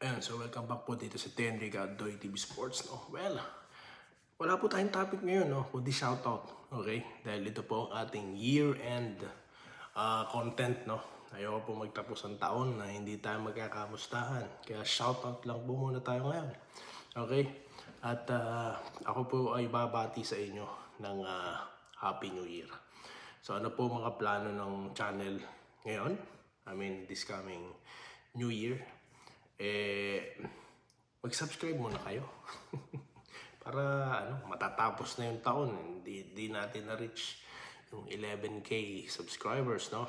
Ayan, so welcome back po dito sa Tenry Gadoy TV Sports, no? Well, wala po tayong topic ngayon, no? Kundi shoutout, okay? Dahil ito po ang ating year-end content, no? Ayoko po magtapos ang taon na hindi tayo magkakamustahan. Kaya shoutout lang po muna tayo ngayon, okay? At ako po ay babati sa inyo ng Happy New Year. So ano po mga plano ng channel ngayon? I mean, this coming New Year. Mag-subscribe muna kayo. Para matatapos na yung taon. Hindi natin na-reach yung 11K subscribers, no?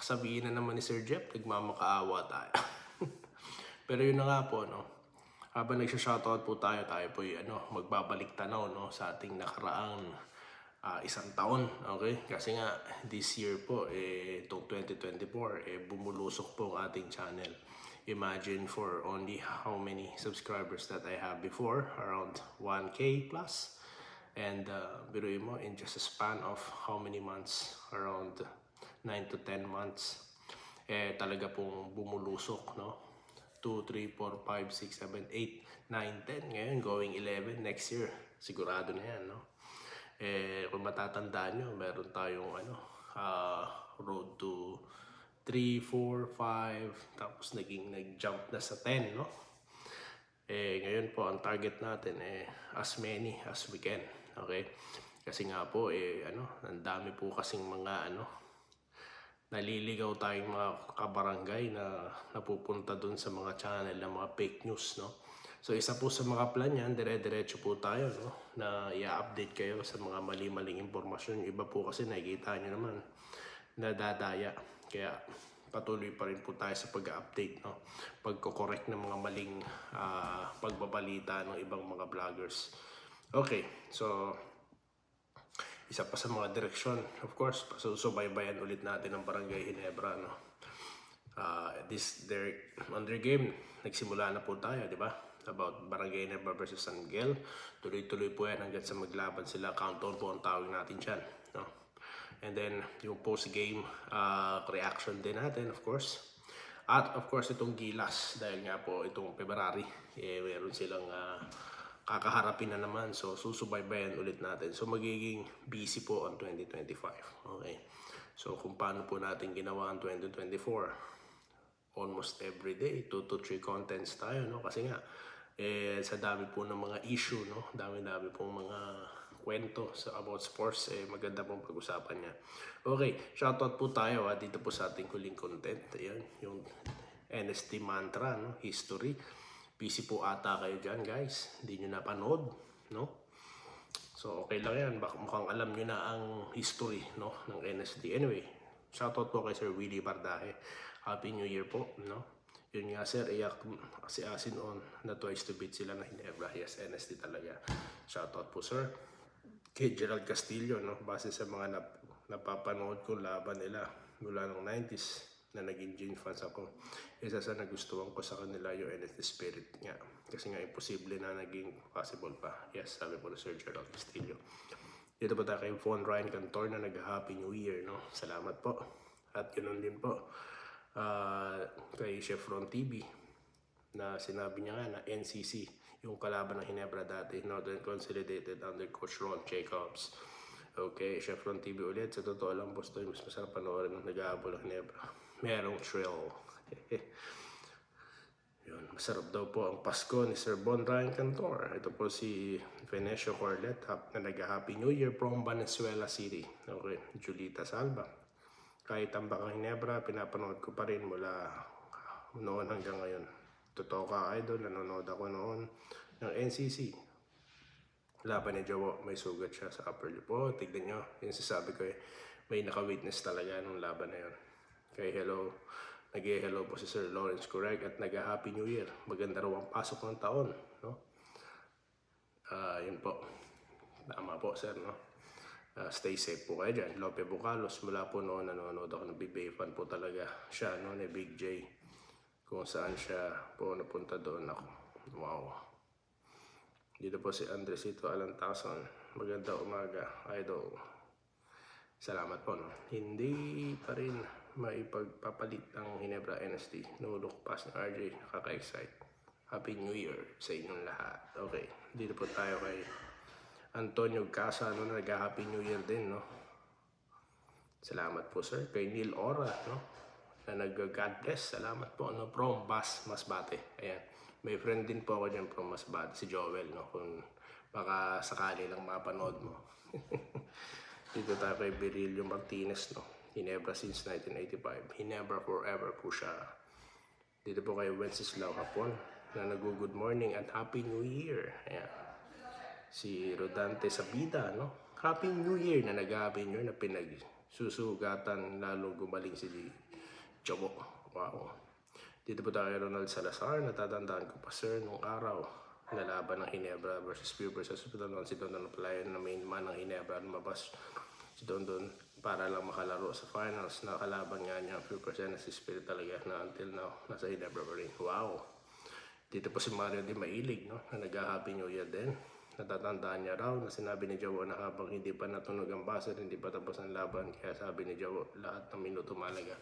Sabihin na naman ni Sir Jeff, nagmamakaawa tayo. Pero yun na nga po, no? Habang nagsha-shoutout po tayo po magbabalik tanaw, no, sa ating nakaraang isang taon, okay? Kasi nga, this year po, itong 2024, bumulusok po ang ating channel. Imagine for only how many subscribers that I have before, around 1K plus. And biruin mo, in just a span of how many months, around 9 to 10 months, talaga pong bumulusok, no? 2, 3, 4, 5, 6, 7, 8, 9, 10. Ngayon, going 11 next year. Sigurado na yan, no? Kung matatandaan nyo, meron tayong road to 3, 4, 5, tapos nag-jump na sa 10, no? Ngayon po, ang target natin, as many as we can, okay? Kasi nga po, ang dami po kasing mga, naliligaw tayong mga kabarangay na napupunta dun sa mga channel ng mga fake news, no? So isa po sa mga plan yan, dire-diretso po tayo, no? Na i-update kayo sa mga mali-maling impormasyon. Yung iba po kasi nakikita nyo naman, nadadaya. Kaya patuloy pa rin po tayo sa pag-update, no? Pagko-correct ng mga maling pagbabalita ng ibang mga vloggers. Okay, so isa pa sa mga direksyon, of course, susubaybayan ulit natin ang Barangay Ginebra, no? On their game, nagsimula na po tayo, di ba? About Barangay Ginebra versus San Miguel. Tuloy-tuloy po yan hanggang sa maglaban sila. Countdown po ang tawag natin dyan, no? And then, yung post-game reaction din natin, of course. At of course, itong Gilas, dahil nga po itong February, meron silang kakaharapin na naman. So, susubaybayan ulit natin. So, magiging busy po on 2025. Okay. So, kung paano po natin ginawa ang 2024, almost every day, 2 to 3 contents tayo, no? Kasi nga, sa dami po ng mga issue, no? Dami-dami pong mga kwento about sports, maganda pong pag-usapan niya. Okay, shoutout po tayo dito po sa ating huling content. Ayan, yung NST mantra, no? History. Busy po ata kayo dyan, guys. Hindi nyo napanood, no? So, okay lang yan. Mukhang alam nyo na ang history, no, ng NST. Anyway, shoutout po kay Sir Willie Bardahe. Happy New Year po, no? Yun nga, sir, iyak si Asin on na twice to beat sila na Ginebra. Yes, NST talaga. Shoutout po, sir. Kay Gerald Castillo, no? Base sa mga napapanood ko laban nila mula ng 90s na naging Gene fans ako. Isa sa nagustuhan ko sa kanila yung NST spirit nga. Kasi nga imposible na naging possible pa. Yes, sabi po na Sir Gerald Castillo. Dito po tayo kay Von Ryan Cantor na nag-Happy New Year, no? Salamat po. At ganoon din po kay Chef Ron TV na sinabi niya nga na NCC yung kalaban ng Ginebra dati, Northern Consolidated under Coach Ron Jacobs. Okay, Chef Ron TV ulit. Sa totoo lang, boss, to mas masarap panoorin ng nag-aabol ng Ginebra. Merong thrill. Yun, masarap daw po ang Pasko ni Sir Von Ryan Cantor. Ito po si Venecio Corlet na nag-Happy New Year from Venezuela City. Okay, Julita Salva. Kahit ang Bakang Ginebra, pinapanood ko pa rin mula noon hanggang ngayon. Totoo ka, idol, nanonood ako noon ng NCC. Laban ni Jowo, may sugat siya sa upper lip. Oh, tignan nyo, yung sasabi ko may naka-witness talaga nung laban na yun. Kay hello, nag-hello po si Sir Lawrence Correct at nag-Happy New Year. Maganda raw ang pasok ng taon, no? Yun po. Tama po, sir, no? Stay safe po kayo dyan. Lope Bucalos, mula po noon nanonood ako ng BBA fan po talaga siya, no, ni Big J. Kung saan siya po napunta doon ako. Wow. Dito po si Andresito Alantason. Maganda umaga, idol. Salamat po, no? Hindi pa rin maipagpapalit ng Ginebra NSD. No look pass ng RJ, nakaka-excite. Happy New Year sa inyong lahat. Okay, dito po tayo kay Antonio Casa, no, nag-Happy New Year din, no? Salamat po, sir. Kay Neil Ora, no, na nag-God bless. Salamat po, no, from Masbate. Ayan, may friend din po ako dyan from Masbate, si Joel, no, kung baka sakali lang mapanood mo. Dito tayo kay Virilio Martinez, no, Ginebra since 1985. Ginebra forever po siya. Dito po kay Wenceslao Hapon, na nag-good morning at Happy New Year. Ayan. Si Rodante Sabida, no? Happy New Year na nag-Happy New Year na pinagsusugatan lalo gumaling si Jobo. Wow. Dito po tayo kay Ronald Salazar. Natatandaan ko pa, sir, nung araw na laban ng Ginebra versus Pure versus Hospital noon. Si Don Palayan na main man ng Ginebra lumabas. Si Don para lang makalaro sa finals. Nakalaban nga niya Pure versus si Spirit talaga na until now nasa Ginebra pa rin. Wow. Dito po si Mario Di Mailig, no, na nag-Happy New Year din. Natatandaan niya raw na sinabi ni Jowo na habang hindi pa natunog ang buzzer, hindi pa tapos ang laban. Kaya sabi ni Jowo, lahat ng minuto malaga.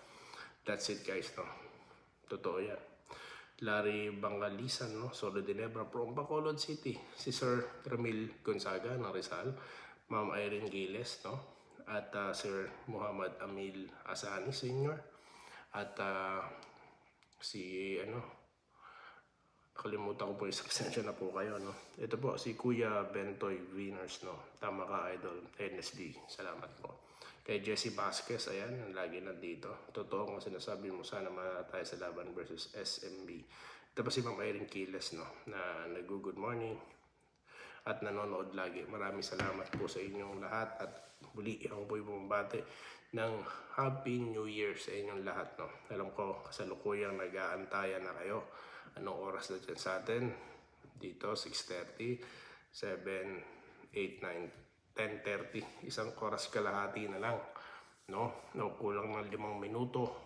That's it, guys, no. Totoo yan. Larry Bangalisan, no, Solo de Nebra from Bacolod City. Si Sir Ramil Gonzaga ng Rizal. Ma'am Irene Giles, no. At Sir Muhammad Amil Asani Sr. At si, kalimutan ko po, isang na po kayo, no. Ito po si Kuya Bentoy Winners, no. Tama ka, idol. NSD. Salamat po. Kay Jesse Vasquez, ayan, lagi nandito. Totoo kung sinasabi mo, sana tayo sa laban versus SMB. Ito po si Ma'am Irene Quiles, no, na nag-good morning at nanonood lagi. Maraming salamat po sa inyong lahat at muli ako po'y bumabati ng Happy New Year sa inyong lahat, no. Alam ko, kasalukuyang nag-aantayan na kayo. Anong oras na dyan sa atin? Dito, 6:30, 7, 8, 9, 10:30. Isang oras kalahati na lang, no? Kulang ng 5 minuto.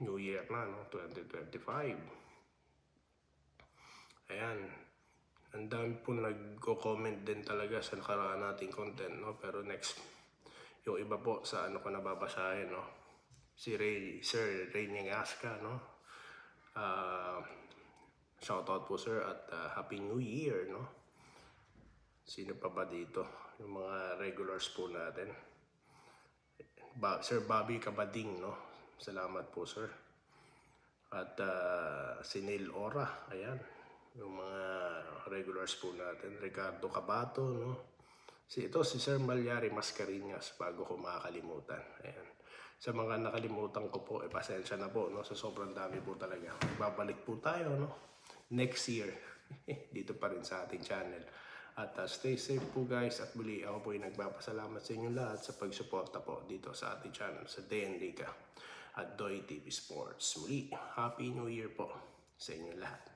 New Year na, no? 2025. Ayan. Ang dami po nagko-comment din talaga sa nakaraan nating content, no? Pero next, yung iba po sa ko nababasahin, no? Si Sir Ray Nyangaska, no? Shoutout po, sir, at Happy New Year, no? Sino pa ba dito? Yung mga regulars po natin. Sir Bobby Kabading, no? Salamat po, sir. At si Neil Ora, ayan. Yung mga regulars po natin. Ricardo Cabato, no? Si Sir Malyari Mascarinhas, bago ko makakalimutan. Ayan. Sa mga nakalimutan ko po, pasensya na po, no? Sa sobrang dami po talaga. Babalik po tayo, no? Next year. Dito pa rin sa ating channel. At stay safe po, guys. At muli, ako po ay nagpapasalamat sa inyo lahat sa pagsuporta po dito sa ating channel, sa DN Liga at Doy TV Sports. Muli, Happy New Year po sa inyo lahat.